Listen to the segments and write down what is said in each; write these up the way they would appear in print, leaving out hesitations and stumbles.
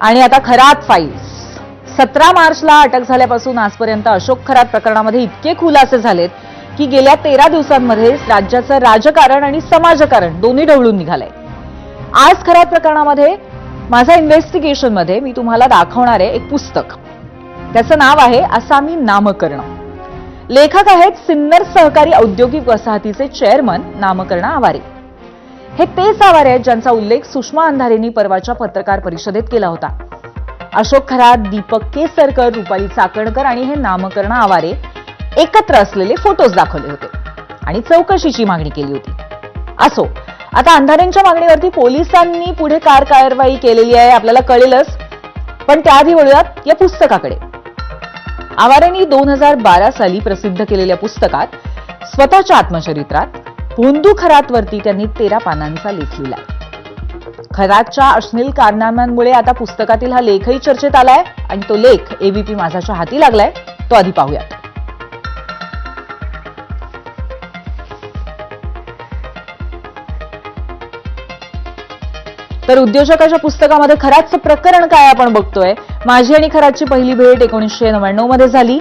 आणि आता खरात फाईल्स 17 मार्चला अटक झाल्यापासून आजपर्यंत अशोक खरात प्रकरणामध्ये इतके खुलासे झालेत की गेल्या 13 दिवसांमध्ये राज्याचं राजकारण आणि समाजकारण दोन्ही ढवळून निघालंय। आज खरात प्रकरणामध्ये माझा इन्व्हेस्टिगेशन मध्ये मी तुम्हाला दाखवणार आहे एक पुस्तक। त्याचं नाव आहे आसामी नामकर्ण। लेखक आहेत सिन्नर सहकारी औद्योगिक वसाहतीचे चेअरमन नामकर्ण आवारे। हे तेच आवारे आहेत ज्यांचा उल्लेख सुषमा अंधारेंनी परवाच्या पत्रकार परिषदेत केला होता। अशोक खरात, दीपक केसरकर, रुपाली चाकणकर आणि हे नामकर्ण आवारे एकत्र असलेले फोटोज दाखवले होते आणि चौकशीची मागणी केली होती। असो, आता अंधारेंच्या मागणीवरती पोलिसांनी पुढे कारवाई केलेली आहे आपल्याला कळेलच, पण त्याआधी वळूयात या पुस्तकाकडे। आवारेंनी 2012 साली प्रसिद्ध केलेल्या पुस्तकात स्वतःच्या आत्मचरित्रात भोंदू खरातवरती त्यांनी 13 पानांचा लेख लिहिलाय। खरातच्या अश्लील कारनाम्यांमुळे आता पुस्तकातील हा लेखही चर्चेत आलाय आणि तो लेख एबीपी माझाच्या हाती लागलाय, तो आधी पाहूयात। तर उद्योजकाच्या पुस्तकामध्ये खरातचं प्रकरण काय आपण बघतोय। माझी आणि खरातची पहिली भेट 1999 मध्ये झाली।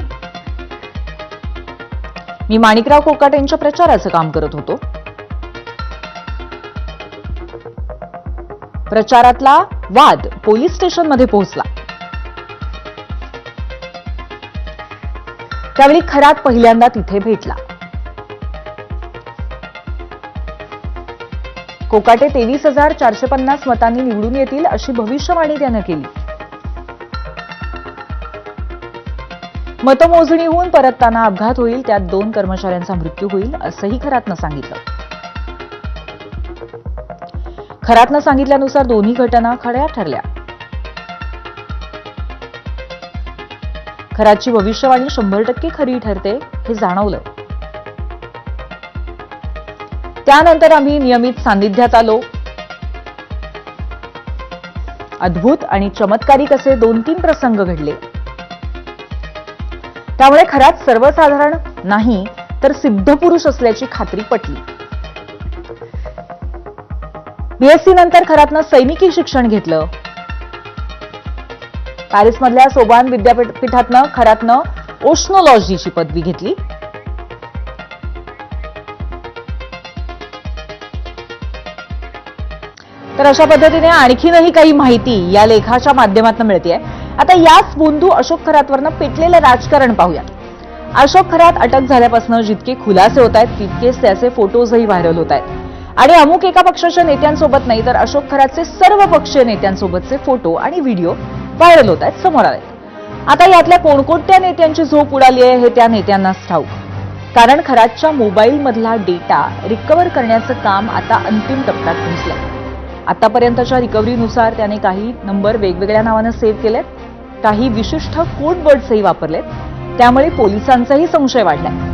मी माणिकराव कोकाटेंच्या प्रचाराचं काम करत होतो। प्रचारातला वाद पोलीस स्टेशनमध्ये पोहोचला। त्यावेळी खरात पहिल्यांदा तिथे भेटला। कोकाटे 23,450 मतांनी निवडून येतील अशी भविष्यवाणी त्यानं केली। मतमोजणी होऊन परतताना अपघात होईल, त्यात 2 कर्मचाऱ्यांचा मृत्यू होईल असंही खरातनं सांगितलं। खरातनं सांगितल्यानुसार दोन्ही घटना खऱ्या ठरल्या। खरातची भविष्यवाणी 100% खरी ठरते हे जाणवलं। त्यानंतर आम्ही नियमित सान्निध्यात आलो। अद्भुत आणि चमत्कारिक असे 2-3 प्रसंग घडले। त्यामुळे खरात सर्वसाधारण नाही तर सिद्धपुरुष असल्याची खात्री पटली। बीएससी नंतर खरातनं सैनिकी शिक्षण घेतलं। पॅरिसमधल्या सोबान विद्यापीठातनं खरातनं ओशनोलॉजीची पदवी घेतली। तर अशा पद्धतीने आणखीनही काही माहिती या लेखाच्या माध्यमातून मिळते। आता याच भोंदू अशोक खरातवरनं पेटलेलं राजकारण पाहूया। अशोक खरात अटक झाल्यापासून जितके खुलासे होत आहेत तितकेच त्याचे फोटोजही व्हायरल होत आहेत आणि अमुक एका पक्षाच्या नेत्यांसोबत नाही तर अशोक खरातचे सर्व पक्षीय नेत्यांसोबतचे फोटो आणि व्हिडिओ व्हायरल होत आहेत, समोर आलेत। आता यातल्या कोणकोणत्या नेत्यांची झोप उडाली आहे हे त्या नेत्यांनाच ठाऊक, कारण खरातच्या मोबाईलमधला डेटा रिकव्हर करण्याचं काम आता अंतिम टप्प्यात पोहोचलंय। आतापर्यंतच्या रिकव्हरीनुसार त्याने काही नंबर वेगवेगळ्या नावानं सेव्ह केलेत, काही विशिष्ट कोड वर्ड्सही वापरलेत, त्यामुळे पोलिसांचाही संशय वाढलाय।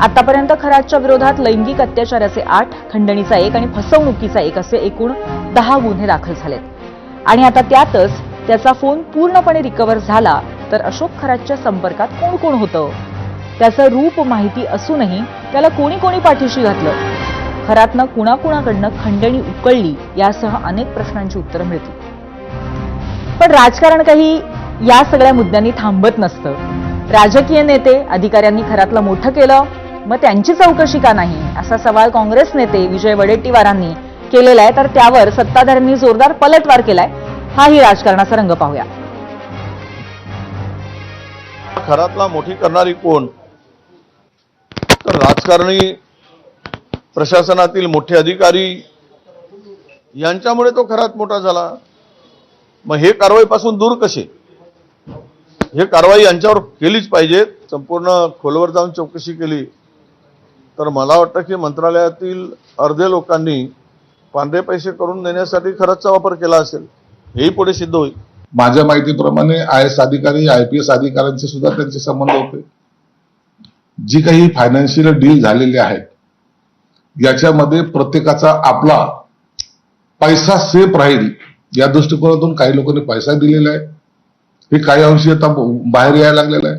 आतापर्यंत खरातच्या विरोधात लैंगिक अत्याचाराचे 8, खंडणीचा 1 आणि फसवणुकीचा 1 असे एकूण 10 गुन्हे दाखल झालेत आणि आता त्यातच त्याचा फोन पूर्णपणे रिकव्हर झाला। तर अशोक खरातच्या संपर्कात कोण कोण होतं, त्याचं रूप माहिती असूनही त्याला कोणी कोणी पाठीशी घातलं, खरातनं कुणाकुणाकडनं खंडणी उकळली यासह अनेक प्रश्नांची उत्तरं मिळतील। पण राजकारण काही या सगळ्या मुद्द्यांनी थांबत नसतं। राजकीय नेते अधिकाऱ्यांनी खरातला मोठं केलं, मग त्यांची चौकशी का नाही असा सवाल काँग्रेस नेते विजय वडेट्टीवारांनी केलेला आहे। तर त्यावर सत्ताधाऱ्यांनी जोरदार पलटवार केलाय। हाही राजकारणाचा रंग पाहूया। खरातला मोठी करणारी कोण, तर राजकारणी, प्रशासनातील मोठे अधिकारी यांच्यामुळे तो खरात मोठा झाला। मग हे कारवाईपासून दूर कसे, हे कारवाई यांच्यावर केलीच पाहिजे। संपूर्ण खोलवर जाऊन चौकशी केली तर मला वाटतं की मंत्रालयातील अर्धे लोकांनी पांढरे पैसे करून देण्यासाठी खरातचा वापर केला असेल, हेही पुढे सिद्ध होईल। माझ्या माहितीप्रमाणे IAS अधिकारी, IPS अधिकाऱ्यांचे सुद्धा त्यांचे संबंध होते। जी काही फायनान्शियल डील झालेले आहेत याच्यामध्ये प्रत्येकाचा आपला पैसा सेफ राहील या दृष्टिकोनातून काही लोकांनी पैसा दिलेला आहे। हे काही अंशी आता बाहेर यायला लागलेलं आहे,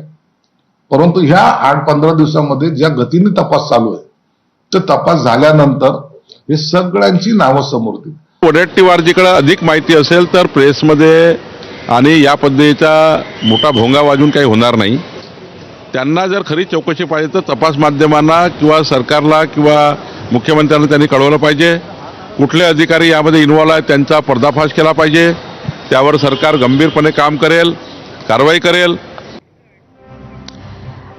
परंतु ह्या 8-15 दिवसामध्ये ज्या गतीने तपास चालू आहे तर तपास झाल्यानंतर हे सगळ्यांची नावं समोर येतील। वडेट्टीवारजीकडे अधिक माहिती असेल तर प्रेसमध्ये आणि या पद्धतीचा मोठा भोंगा वाजून काही होणार नाही. त्यांना जर खरी चौकशी पाहिजे तर तपास माध्यमांना किंवा सरकारला किंवा मुख्यमंत्र्यांना त्यांनी कळवलं पाहिजे. कुठले अधिकारी यामध्ये इन्व्हॉल्व आहेत त्यांचा पर्दाफाश केला पाहिजे. त्यावर सरकार गंभीरपणे काम करेल, कारवाई करेल.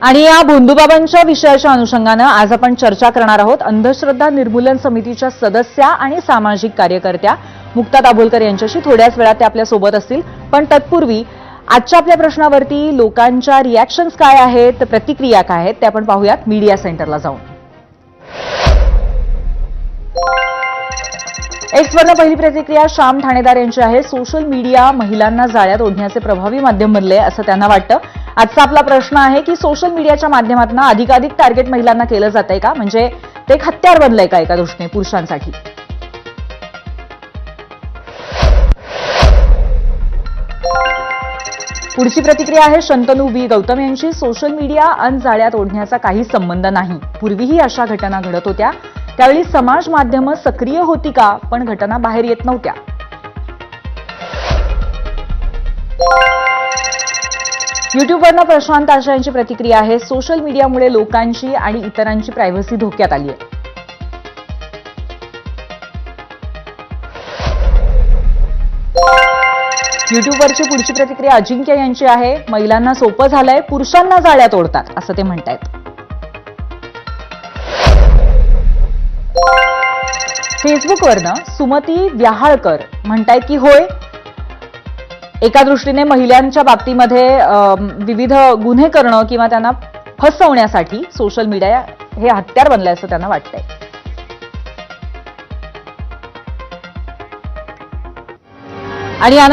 आणि या भोंदूबाबांच्या विषयाच्या अनुषंगानं आज आपण चर्चा करणार आहोत अंधश्रद्धा निर्मूलन समितीच्या सदस्या आणि सामाजिक कार्यकर्त्या मुक्ता दाभोलकर यांच्याशी. थोड्याच वेळात ते आपल्या सोबत असतील. पण तत्पूर्वी आजच्या आपल्या प्रश्नावरती लोकांच्या रिॲक्शन्स काय आहेत, प्रतिक्रिया काय आहेत ते आपण पाहूयात मीडिया सेंटरला जाऊन. एक्सवरनं पहिली प्रतिक्रिया श्याम ठाणेदार यांची आहे. सोशल मीडिया महिलांना जाळ्यात ओढण्याचे प्रभावी माध्यम बनले असं त्यांना वाटतं. आजचा आपला प्रश्न आहे की सोशल मीडियाच्या माध्यमातून अधिकाधिक टार्गेट महिलांना केलं जातंय का, म्हणजे ते एक हत्यार बनलंय का एका दृष्टीने पुरुषांसाठी. पुढची प्रतिक्रिया आहे शंतनू व्ही गौतम यांची. सोशल मीडिया अन जाळ्यात ओढण्याचा काही संबंध नाही. पूर्वीही अशा घटना घडत होत्या, त्यावेळी समाज माध्यमं सक्रिय होती का, पण घटना बाहेर येत नव्हत्या. युट्यूबवरनं प्रशांत आशा यांची प्रतिक्रिया आहे. सोशल मीडियामुळे लोकांची आणि इतरांची प्रायव्हसी धोक्यात आली आहे. युट्यूबवरची पुढची प्रतिक्रिया अजिंक्य यांची आहे. महिलांना सोपं झालंय, पुरुषांना जाळ्यात ओढतात असं ते म्हणतायत. फेसबुकवरनं सुमती व्याहाळकर म्हणतायत की होय, एका दृष्टीने महिलांच्या बाबतीमध्ये विविध गुन्हे करणं किंवा त्यांना फसवण्यासाठी सोशल मीडिया हे हत्यार बनलंय असं त्यांना वाटतंय. आणि यानंतर